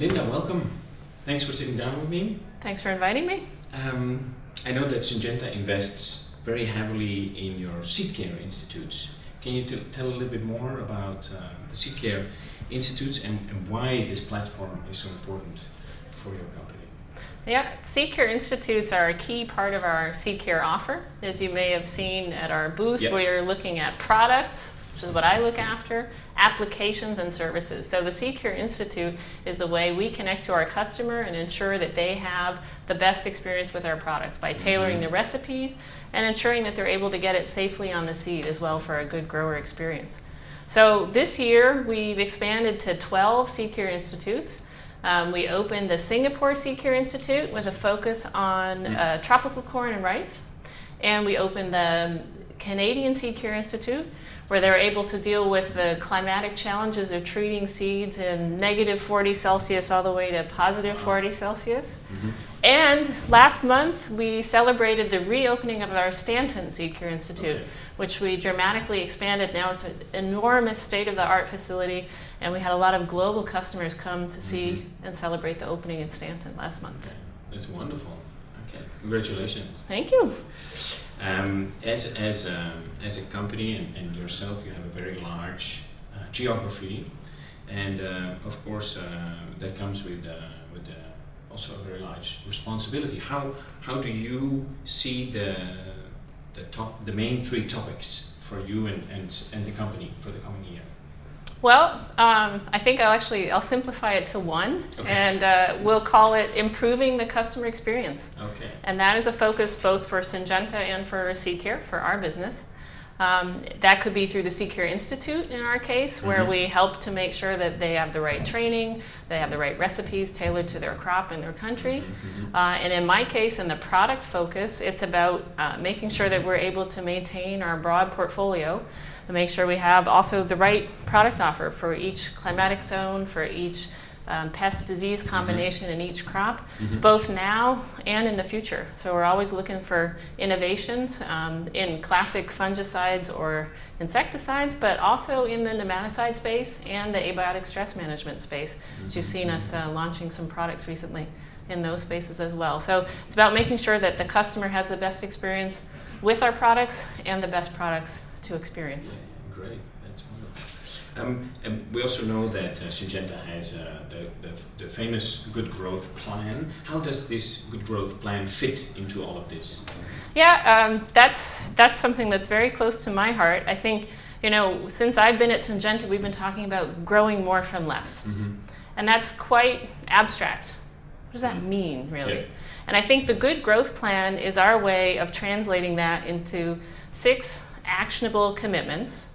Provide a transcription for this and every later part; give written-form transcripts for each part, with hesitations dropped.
Linda, welcome. Thanks for sitting down with me. Thanks for inviting me. I know that Syngenta invests very heavily in your Seedcare institutes. Can you tell a little bit more about the Seedcare institutes and why this platform is so important for your company? Yeah, Seedcare institutes are a key part of our Seedcare offer. As you may have seen at our booth, we're looking at products, which is what I look after, applications and services. So the Seedcare Institute is the way we connect to our customer and ensure that they have the best experience with our products by tailoring the recipes and ensuring that they're able to get it safely on the seed as well for a good grower experience. So this year we've expanded to 12 Seedcare Institutes. We opened the Singapore Seedcare Institute with a focus on tropical corn and rice. And we opened the Canadian Seedcare Institute, where they're able to deal with the climatic challenges of treating seeds in -40°C all the way to +40°C. And last month, we celebrated the reopening of our Stanton Seedcare Institute, which we dramatically expanded. Now it's an enormous state-of-the-art facility, and we had a lot of global customers come to see and celebrate the opening in Stanton last month. Okay. That's wonderful. Okay, congratulations. Thank you. As a company and yourself, you have a very large geography, and of course that comes with also a very large responsibility. How do you see the main three topics for you and the company for the coming year? Well, I think I'll simplify it to one, and we'll call it improving the customer experience. Okay. And that is a focus both for Syngenta and for Seedcare, for our business. That could be through the Seedcare Institute in our case, where we help to make sure that they have the right training, they have the right recipes tailored to their crop and their country. And in my case, in the product focus, it's about making sure that we're able to maintain our broad portfolio and make sure we have also the right product offer for each climatic zone, for each pest disease combination in each crop, both now and in the future. So we're always looking for innovations in classic fungicides or insecticides, but also in the nematicide space and the abiotic stress management space. You've seen us launching some products recently in those spaces as well. So it's about making sure that the customer has the best experience with our products and the best products to experience. Yeah, great. That's wonderful. And we also know that Syngenta has the famous Good Growth Plan. How does this Good Growth Plan fit into all of this? Yeah, that's something that's very close to my heart. I think, since I've been at Syngenta, we've been talking about growing more from less. And that's quite abstract. What does that mean, really? Yeah. And I think the Good Growth Plan is our way of translating that into 6 actionable commitments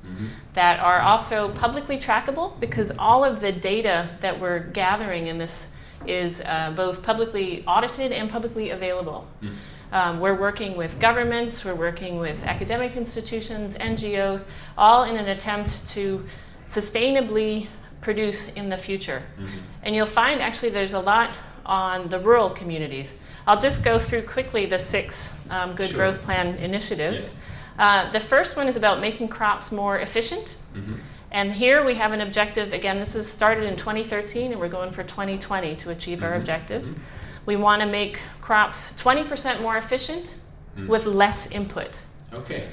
that are also publicly trackable, because all of the data that we're gathering in this is both publicly audited and publicly available. We're working with governments, we're working with academic institutions, NGOs, all in an attempt to sustainably produce in the future. And you'll find actually there's a lot on the rural communities. I'll just go through quickly the 6 Good Growth Plan initiatives. The first one is about making crops more efficient. And here we have an objective. Again, this is started in 2013 and we're going for 2020 to achieve our objectives. We want to make crops 20% more efficient with less input. Okay.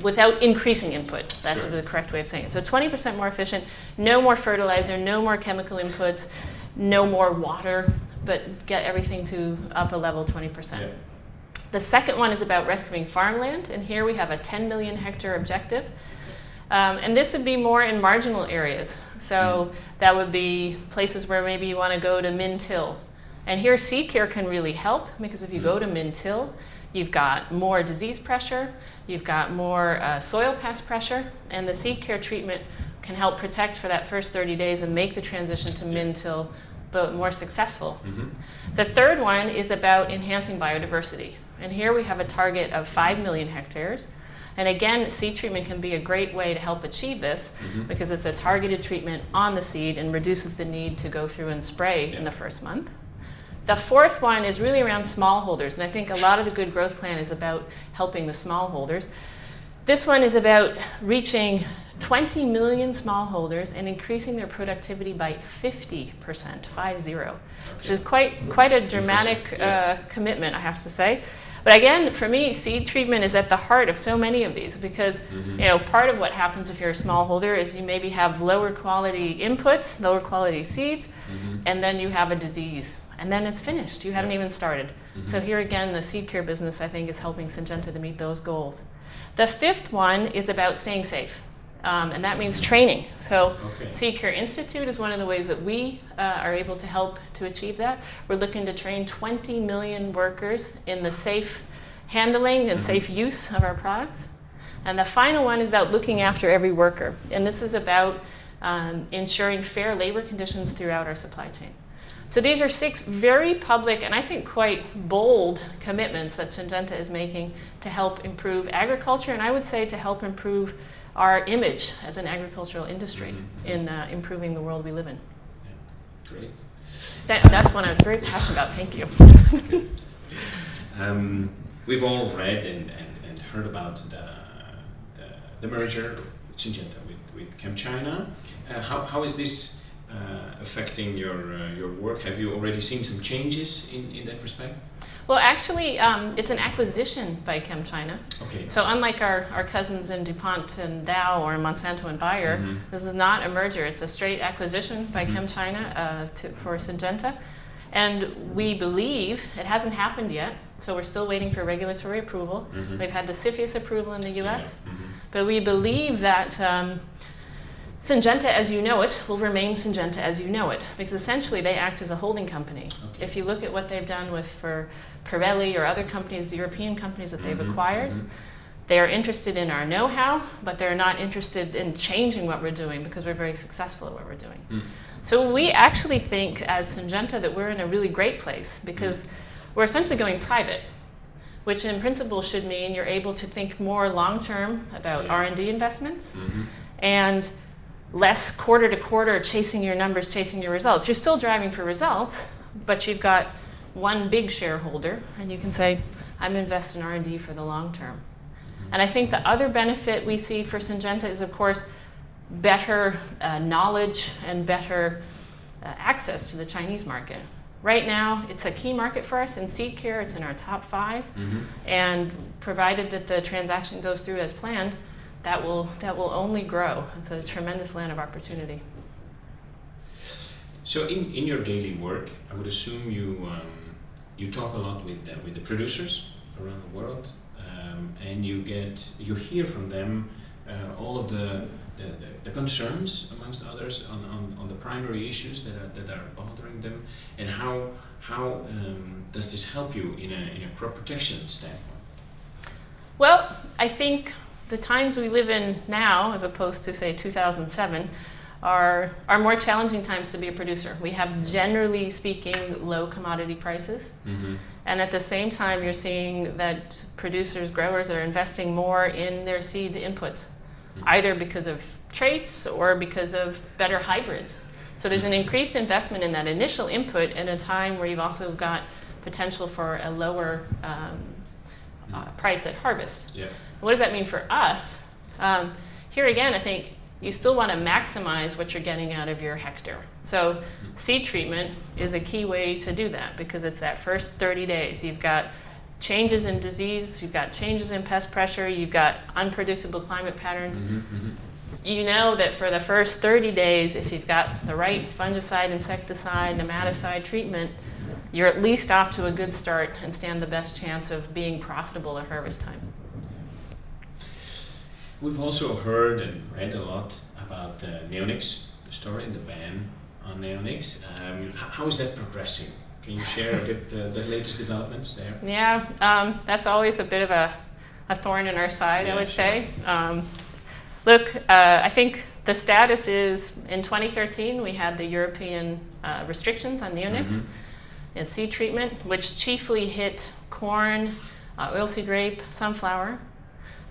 Without increasing input. That's the correct way of saying it. So 20% more efficient, no more fertilizer, no more chemical inputs, no more water, but get everything to up a level 20%. Yeah. The second one is about rescuing farmland, and here we have a 10 million hectare objective. And this would be more in marginal areas. So that would be places where maybe you want to go to min-till. And here Seedcare can really help, because if you go to min-till, you've got more disease pressure, you've got more soil pest pressure, and the Seedcare treatment can help protect for that first 30 days and make the transition to min-till but more successful. The third one is about enhancing biodiversity. And here we have a target of 5 million hectares. And again, seed treatment can be a great way to help achieve this because it's a targeted treatment on the seed and reduces the need to go through and spray in the first month. The fourth one is really around smallholders. And I think a lot of the Good Growth Plan is about helping the smallholders. This one is about reaching 20 million smallholders and increasing their productivity by 50%, 50, which is quite a dramatic commitment, I have to say. But again, for me, seed treatment is at the heart of so many of these because part of what happens if you're a smallholder is you maybe have lower quality inputs, lower quality seeds, and then you have a disease. And then it's finished. You haven't even started. So here again, the Seedcare business, I think, is helping Syngenta to meet those goals. The fifth one is about staying safe. And that means training. So Seedcare Institute is one of the ways that we are able to help to achieve that. We're looking to train 20 million workers in the safe handling and safe use of our products. And the final one is about looking after every worker. And this is about ensuring fair labor conditions throughout our supply chain. So these are 6 very public and I think quite bold commitments that Syngenta is making to help improve agriculture, and I would say to help improve our image as an agricultural industry in improving the world we live in. Yeah. Great. That's one I was very passionate about. Thank you. We've all read and heard about the merger of Syngenta with ChemChina. How is this affecting your work? Have you already seen some changes in that respect? Well, actually, it's an acquisition by ChemChina. Okay. So unlike our cousins in DuPont and Dow or Monsanto and Bayer, this is not a merger. It's a straight acquisition by ChemChina for Syngenta. And we believe, it hasn't happened yet, so we're still waiting for regulatory approval. We've had the CFIUS approval in the US, but we believe that Syngenta as you know it will remain Syngenta as you know it, because essentially they act as a holding company. Okay. If you look at what they've done for Pirelli or other companies, European companies that they've acquired, they are interested in our know-how, but they're not interested in changing what we're doing because we're very successful at what we're doing. So we actually think as Syngenta that we're in a really great place because we're essentially going private, which in principle should mean you're able to think more long-term about R&D investments and less quarter to quarter chasing your numbers, chasing your results. You're still driving for results, but you've got one big shareholder, and you can say, I'm investing in R&D for the long term. And I think the other benefit we see for Syngenta is, of course, better knowledge and better access to the Chinese market. Right now, it's a key market for us. In Seedcare, it's in our top 5. And provided that the transaction goes through as planned, that will only grow. It's a tremendous land of opportunity. So in your daily work, I would assume you talk a lot with the producers around the world, and you hear from them all of the concerns, amongst others, on the primary issues that are bothering them, and how does this help you in a crop protection standpoint? Well, I think the times we live in now, as opposed to, say, 2007, are more challenging times to be a producer. We have, generally speaking, low commodity prices. And at the same time, you're seeing that producers, growers are investing more in their seed inputs, either because of traits or because of better hybrids. So there's an increased investment in that initial input at a time where you've also got potential for a lower price at harvest. What does that mean for us? Here again, I think you still want to maximize what you're getting out of your hectare. So seed treatment is a key way to do that because it's that first 30 days. You've got changes in disease, you've got changes in pest pressure, you've got unpredictable climate patterns. You know that for the first 30 days, if you've got the right fungicide, insecticide, nematicide treatment, you're at least off to a good start and stand the best chance of being profitable at harvest time. We've also heard and read a lot about the Neonics, the story and the ban on Neonics. How is that progressing? Can you share a bit the latest developments there? Yeah, that's always a bit of a thorn in our side, I would say. Look, I think the status is in 2013 we had the European restrictions on neonics and seed treatment, which chiefly hit corn, oilseed rape, sunflower.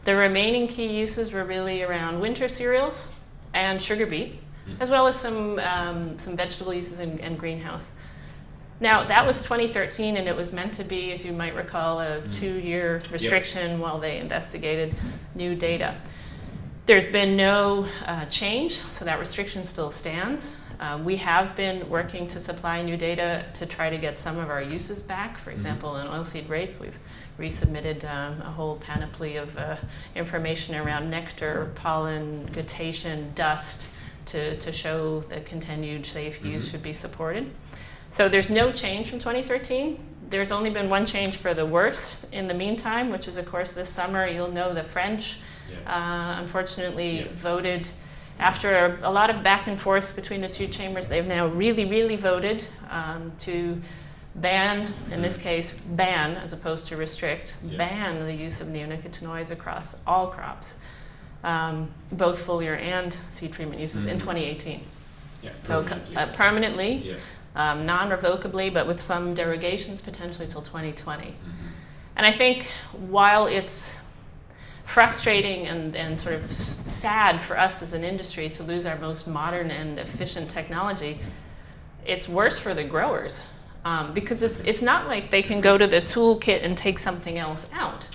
The remaining key uses were really around winter cereals and sugar beet, as well as some vegetable uses and greenhouse. Now, that was 2013, and it was meant to be, as you might recall, a 2-year restriction while they investigated new data. There's been no change, so that restriction still stands. We have been working to supply new data to try to get some of our uses back. For example, in oilseed rape, we've resubmitted a whole panoply of information around nectar, pollen, guttation, dust, to show that continued safe use should be supported. So there's no change from 2013. There's only been one change for the worse in the meantime, which is, of course, this summer. You'll know the French, unfortunately, voted, after a lot of back and forth between the two chambers, they've now really voted to ban, in this case, ban, as opposed to restrict, ban the use of neonicotinoids across all crops, both foliar and seed treatment uses in 2018. So permanently, non-revocably, but with some derogations potentially till 2020. And I think while it's frustrating and sort of sad for us as an industry to lose our most modern and efficient technology, it's worse for the growers. Because it's not like they can go to the toolkit and take something else out.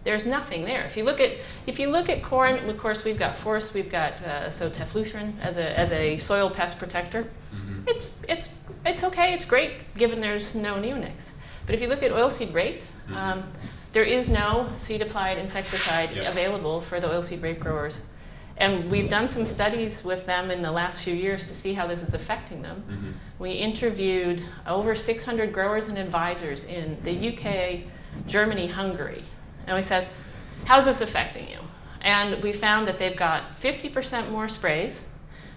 There's nothing there. If you look at corn, of course we've got force, we've got tefluthren as a soil pest protector. It's okay, it's great given there's no neonics. But if you look at oilseed rape, there is no seed applied insecticide available for the oilseed rape growers. And we've done some studies with them in the last few years to see how this is affecting them. We interviewed over 600 growers and advisors in the UK, Germany, Hungary. And we said, how's this affecting you? And we found that they've got 50% more sprays.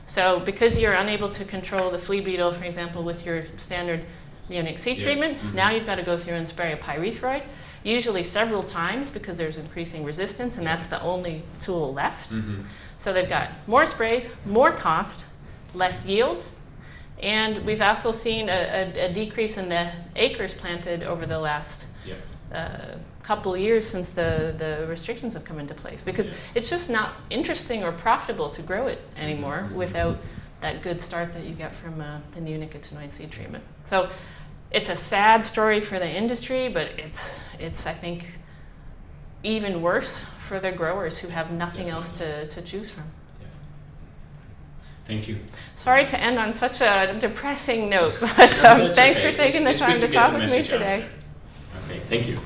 So because you're unable to control the flea beetle, for example, with your standard neonic seed treatment, now you've got to go through and spray a pyrethroid, usually several times because there's increasing resistance, and that's the only tool left. So they've got more sprays, more cost, less yield, and we've also seen a decrease in the acres planted over the last couple years since the restrictions have come into place, because it's just not interesting or profitable to grow it anymore without that good start that you get from the neonicotinoid seed treatment. So it's a sad story for the industry, but it's I think even worse for the growers who have nothing else to choose from. Thank you. Sorry to end on such a depressing note, but thanks for taking the time to talk with me today. Okay, thank you.